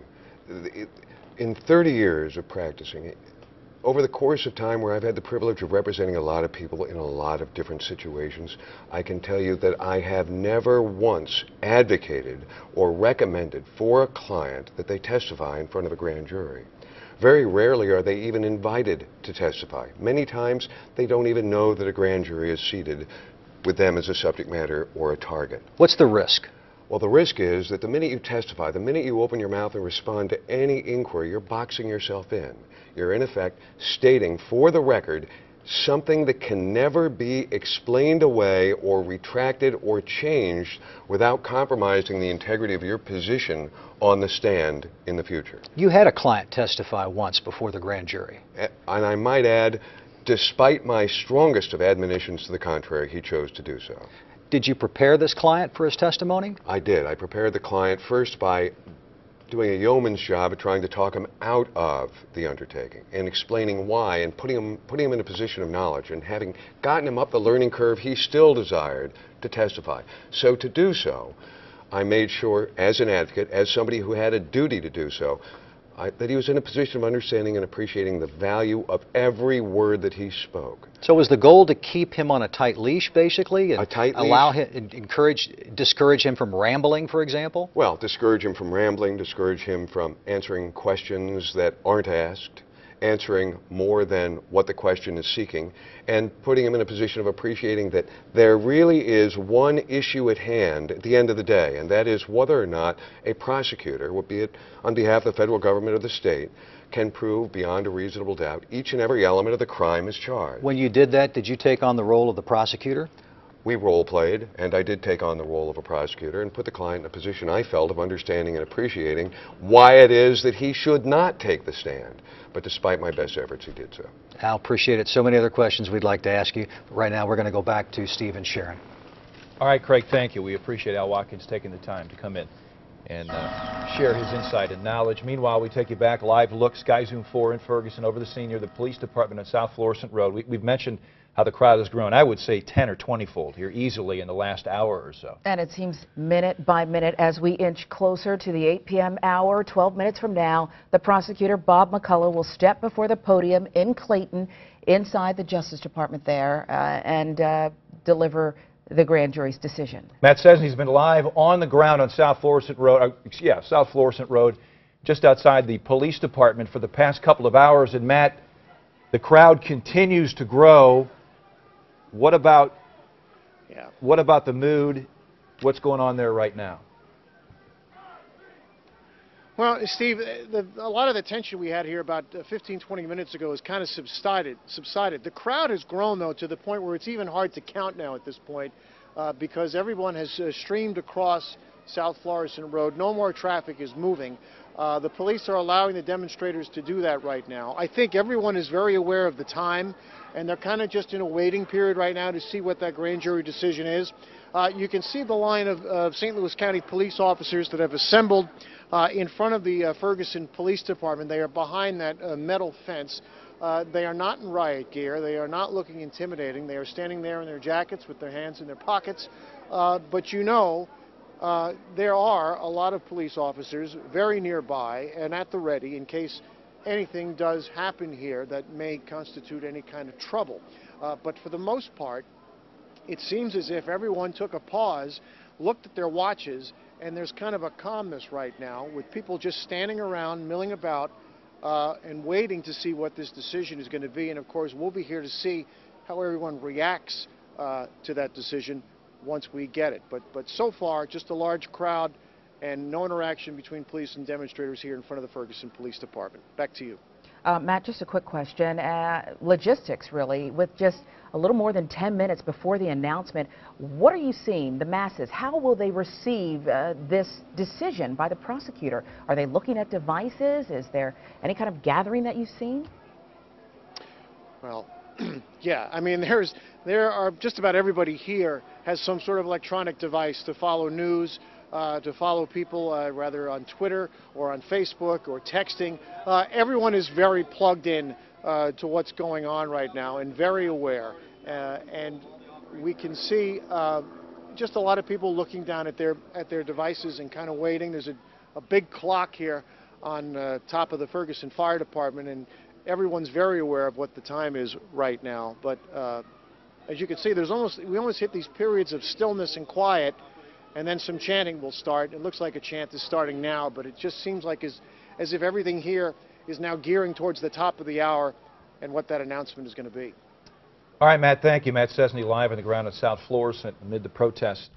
In 30 years of practicing, over the course of time where I've had the privilege of representing a lot of people in a lot of different situations, I can tell you that I have never once advocated or recommended for a client that they testify in front of a grand jury. Very rarely are they even invited to testify. Many times they don't even know that a grand jury is seated with them as a subject matter or a target. What's the risk? Well, the risk is that the minute you testify, the minute you open your mouth and respond to any inquiry, you're boxing yourself in. You're in effect stating for the record something that can never be explained away or retracted or changed without compromising the integrity of your position on the stand in the future. You had a client testify once before the grand jury. And I might add, despite my strongest of admonitions to the contrary, he chose to do so. Did you prepare this client for his testimony? I did. I prepared the client first by doing a yeoman's job at trying to talk him out of the undertaking and explaining why and putting him in a position of knowledge, and having gotten him up the learning curve, he still desired to testify. So to do so, I made sure, as an advocate, as somebody who had a duty to do so, that he was in a position of understanding and appreciating the value of every word that he spoke. So was the goal to keep him on a tight leash, basically? And a tight leash? Allow him, discourage him from rambling, for example? Well, discourage him from rambling, discourage him from answering questions that aren't asked, answering more than what the question is seeking, and putting him in a position of appreciating that there really is one issue at hand at the end of the day, and that is whether or not a prosecutor, be it on behalf of the federal government or the state, can prove beyond a reasonable doubt each and every element of the crime is charged. When you did that, did you take on the role of the prosecutor? We role-played, and I did take on the role of a prosecutor and put the client in a position I felt of understanding and appreciating why it is that he should not take the stand. But despite my best efforts, he did so. Al, appreciate it. So many other questions we'd like to ask you. Right now, we're going to go back to Steve and Sharon. All right, Craig, thank you. We appreciate Al Watkins taking the time to come in and share his insight and knowledge. Meanwhile, we take you back, live look, Sky Zoom 4 in Ferguson, over the scene near the police department on South Florissant Road. We've mentioned how the crowd has grown, I would say 10 or 20-fold here easily in the last hour or so. And it seems minute by minute as we inch closer to the 8 p.m. hour. 12 minutes from now, the prosecutor, Bob McCullough, will step before the podium in Clayton, inside the Justice Department there, and deliver the grand jury's decision. Matt Sesney's been live on the ground on South Florissant Road, South Florissant Road, just outside the police department for the past couple of hours. And Matt, the crowd continues to grow. What about the mood? What's going on there right now? Well, Steve, a lot of the tension we had here about 15, 20 minutes ago has kind of subsided. The crowd has grown, though, to the point where it's even hard to count now at this point because everyone has streamed across South Florissant Road. No more traffic is moving. The police are allowing the demonstrators to do that right now. I think everyone is very aware of the time, and they're kind of just in a waiting period right now to see what that grand jury decision is. You can see the line of St. Louis County police officers that have assembled in front of the Ferguson Police Department. They are behind that metal fence. They are not in riot gear. They are not looking intimidating. They are standing there in their jackets with their hands in their pockets. But you know, there are a lot of police officers very nearby and at the ready in case anything does happen here that may constitute any kind of trouble. But for the most part, it seems as if everyone took a pause, looked at their watches, and there's kind of a calmness right now with people just standing around, milling about, and waiting to see what this decision is going to be. And of course, we'll be here to see how everyone reacts to that decision once we get it. But so far, just a large crowd and no interaction between police and demonstrators here in front of the Ferguson Police Department. Back to you. Matt, just a quick question. Logistics, really, with just a little more than 10 minutes before the announcement, what are you seeing, the masses? How will they receive this decision by the prosecutor? Are they looking at devices? Is there any kind of gathering that you've seen? Well, yeah, I mean, there are just about everybody here has some sort of electronic device to follow news, to follow people, rather on Twitter or on Facebook or texting. Everyone is very plugged in to what's going on right now and very aware. And we can see just a lot of people looking down at their devices and kind of waiting. There's a big clock here on top of the Ferguson Fire Department, and everyone's very aware of what the time is right now. But as you can see, we almost hit these periods of stillness and quiet, and then some chanting will start. It looks like a chant is starting now, but it just seems like as if everything here is now gearing towards the top of the hour and what that announcement is going to be. All right, Matt, thank you. Matt Cessny live on the ground at South Florissant amid the protests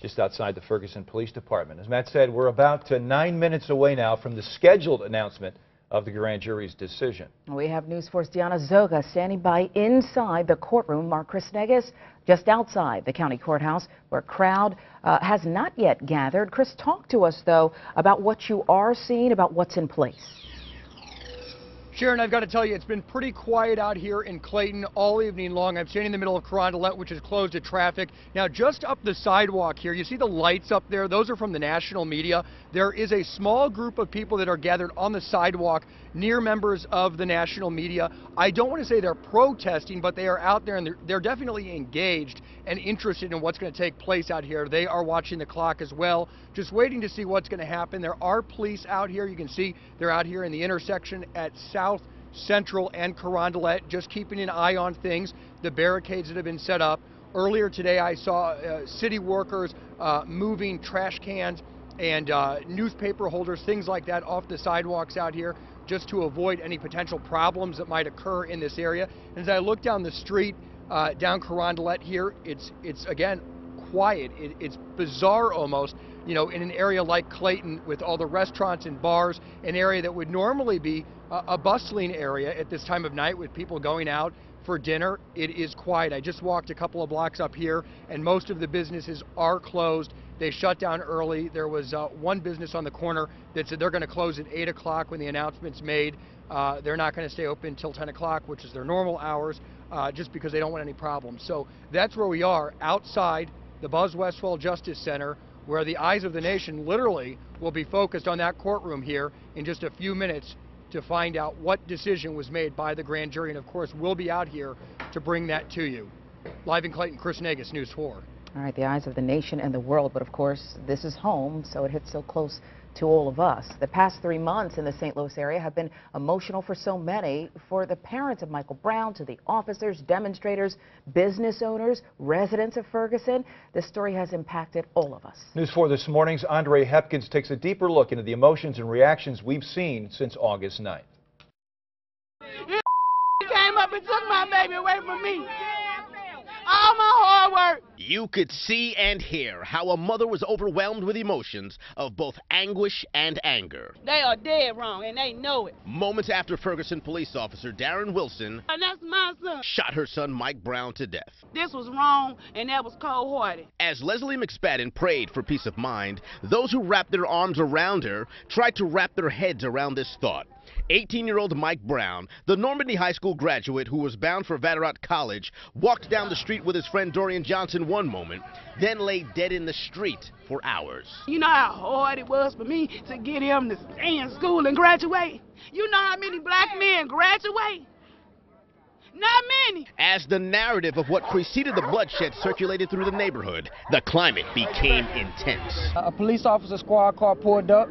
just outside the Ferguson Police Department. As Matt said, we're about 9 minutes away now from the scheduled announcement of the grand jury's decision. We have News 4's Diana Zoga standing by inside the courtroom. Mark Chris Negus just outside the county courthouse where a crowd has not yet gathered. Chris, talk to us, though, about what you are seeing, about what's in place. Sharon, I've got to tell you, it's been pretty quiet out here in Clayton all evening long. I'm standing in the middle of Carondelet, which is closed to traffic. Now, just up the sidewalk here, you see the lights up there? Those are from the national media. There is a small group of people that are gathered on the sidewalk near members of the national media. I don't want to say they're protesting, but they are out there, and they're definitely engaged and interested in what's going to take place out here. They are watching the clock as well, just waiting to see what's going to happen. There are police out here. You can see they're out here in the intersection at South Central and Carondelet, just keeping an eye on things, the barricades that have been set up. Earlier today, I saw city workers moving trash cans and newspaper holders, things like that, off the sidewalks out here, just to avoid any potential problems that might occur in this area. And as I look down the street, down Carondelet here, it's again quiet. It's bizarre almost, you know, in an area like Clayton with all the restaurants and bars, an area that would normally be a bustling area at this time of night with people going out for dinner. It is quiet. I just walked a couple of blocks up here, and most of the businesses are closed. They shut down early. There was one business on the corner that said they're going to close at 8 o'clock when the announcement's made. They're not going to stay open until 10 o'clock, which is their normal hours, just because they don't want any problems. So that's where we are, outside the Buzz Westfall Justice Center, where the eyes of the nation literally will be focused on that courtroom here in just a few minutes to find out what decision was made by the grand jury. And of course, we'll be out here to bring that to you. Live in Clayton, Chris Negus, News 4. All right, the eyes of the nation and the world, but of course, this is home, so it hits so close to all of us. The past 3 months in the St. Louis area have been emotional for so many, for the parents of Michael Brown, to the officers, demonstrators, business owners, residents of Ferguson. This story has impacted all of us. News 4 this morning's Andre Hepkins takes a deeper look into the emotions and reactions we've seen since August 9th. He came up and took my baby away from me. All my hard work. You could see and hear how a mother was overwhelmed with emotions of both anguish and anger. They are dead wrong, and they know it. Moments after Ferguson police officer Darren Wilson And that's my son. shot her son Mike Brown to death. This was wrong, and that was cold-hearted. As Leslie McSpadden prayed for peace of mind, those who wrapped their arms around her tried to wrap their heads around this thought. 18-year-old Mike Brown, the Normandy High School graduate who was bound for Vatterott College, walked down the street with his friend Dorian Johnson one moment, then lay dead in the street for hours. You know how hard it was for me to get him to stay in school and graduate? You know how many black men graduate? Not many. As the narrative of what preceded the bloodshed circulated through the neighborhood, the climate became intense. A police officer squad car pulled up,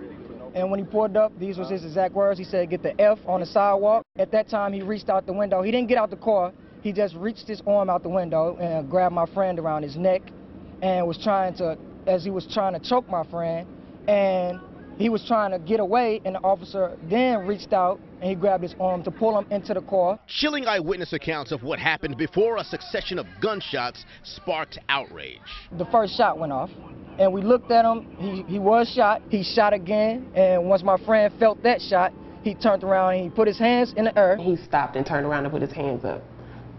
and when he pulled up, these was his exact words. He said, "Get the F on the sidewalk." At that time, he reached out the window. He didn't get out the car. He just reached his arm out the window and grabbed my friend around his neck and was trying to, as he was trying to choke my friend, and he was trying to get away, and the officer then reached out and he grabbed his arm to pull him into the car. Chilling eyewitness accounts of what happened before a succession of gunshots sparked outrage. The first shot went off, and we looked at him. He was shot. He shot again, and once my friend felt that shot, he turned around and he put his hands in the air. He stopped and turned around and put his hands up,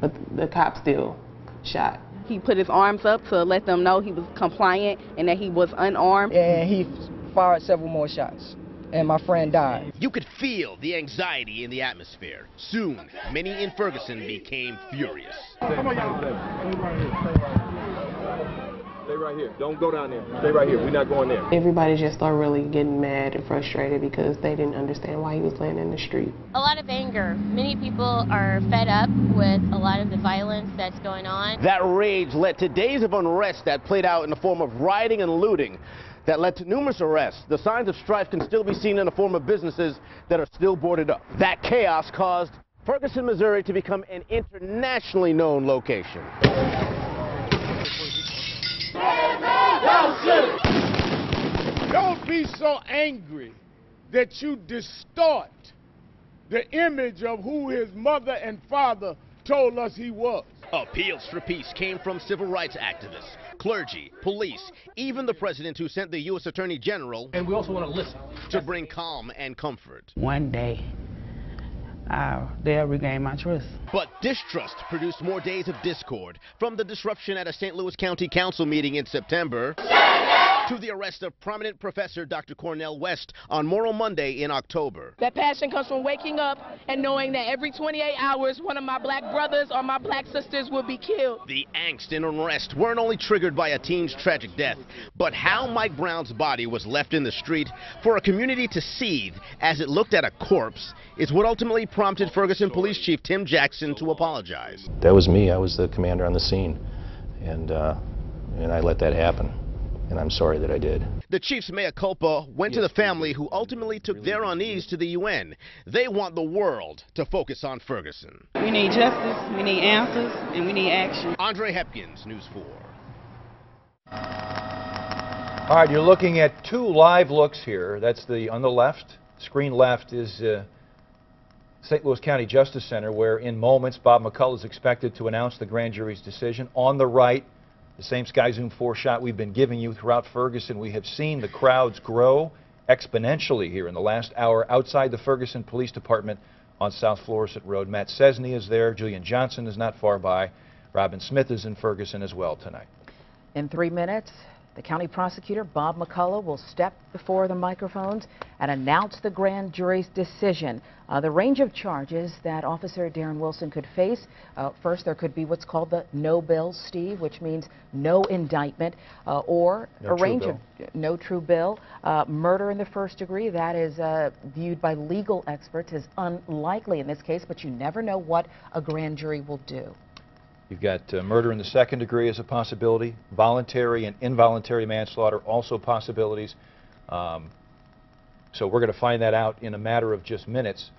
but the cop still shot. He put his arms up to let them know he was compliant and that he was unarmed. And he fired several more shots, and my friend died. You could feel the anxiety in the atmosphere. Soon, many in Ferguson became furious. Stay right here. Don't go down there. Stay right here. We're not going there. Everybody just started really getting mad and frustrated because they didn't understand why he was laying in the street. A lot of anger. Many people are fed up with a lot of the violence that's going on. That rage led to days of unrest that played out in the form of rioting and looting that led to numerous arrests. The signs of strife can still be seen in the form of businesses that are still boarded up. That chaos caused Ferguson, Missouri to become an internationally known location. Don't be so angry that you distort the image of who his mother and father told us he was. Appeals for peace came from civil rights activists, clergy, police, even the president who sent the U.S. Attorney General. And we also want to listen. To bring calm and comfort. One day, they'll regain my trust. But distrust produced more days of discord, from the disruption at a St. Louis County Council meeting in September to the arrest of prominent professor Dr. Cornel West on Moral Monday in October. That passion comes from waking up and knowing that every 28 hours, one of my black brothers or my black sisters will be killed. The angst and unrest weren't only triggered by a teen's tragic death, but how Mike Brown's body was left in the street for a community to seethe as it looked at a corpse is what ultimately prompted Ferguson Police Chief Tim Jackson to apologize. That was me. I was the commander on the scene, and I let that happen. And I'm sorry that I did. The chief's mea culpa went to the family, who ultimately took their unease to the UN. They want the world to focus on Ferguson. We need justice, we need answers, and we need action. Andre Hepkins, News 4. All right, you're looking at two live looks here. That's on the left, screen left is St. Louis County Justice Center, where in moments Bob McCullough is expected to announce the grand jury's decision. On the right, the same Sky Zoom 4 shot we've been giving you throughout Ferguson. We have seen the crowds grow exponentially here in the last hour outside the Ferguson Police Department on South Florissant Road. Matt Cesny is there. Julian Johnson is not far by. Robin Smith is in Ferguson as well tonight. In 3 minutes, the county prosecutor, Bob McCullough, will step before the microphones and announce the grand jury's decision. The range of charges that Officer Darren Wilson could face, first there could be what's called the no bill, Steve, which means no indictment, or no a range bill. of no true bill. Murder in the first degree, that is viewed by legal experts as unlikely in this case, but you never know what a grand jury will do. You've got murder in the second degree as a possibility, voluntary and involuntary manslaughter also possibilities. So we're going to find that out in a matter of just minutes.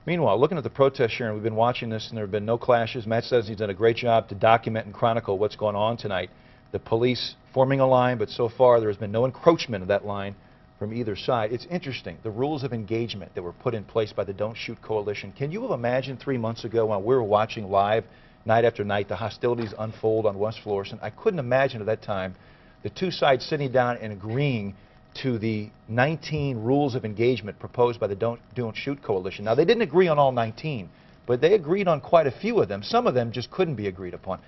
Meanwhile, looking at the protest, Sharon, we've been watching this and there have been no clashes. Matt says he's done a great job to document and chronicle what's going on tonight. The police forming a line, but so far there has been no encroachment of that line from either side. It's interesting, the rules of engagement that were put in place by the Don't Shoot Coalition. Can you have imagined 3 months ago when we were watching live night after night the hostilities unfold on West Florissant? I couldn't imagine at that time the two sides sitting down and agreeing to the 19 rules of engagement proposed by the Don't Shoot Coalition. Now, they didn't agree on all 19, but they agreed on quite a few of them. Some of them just couldn't be agreed upon.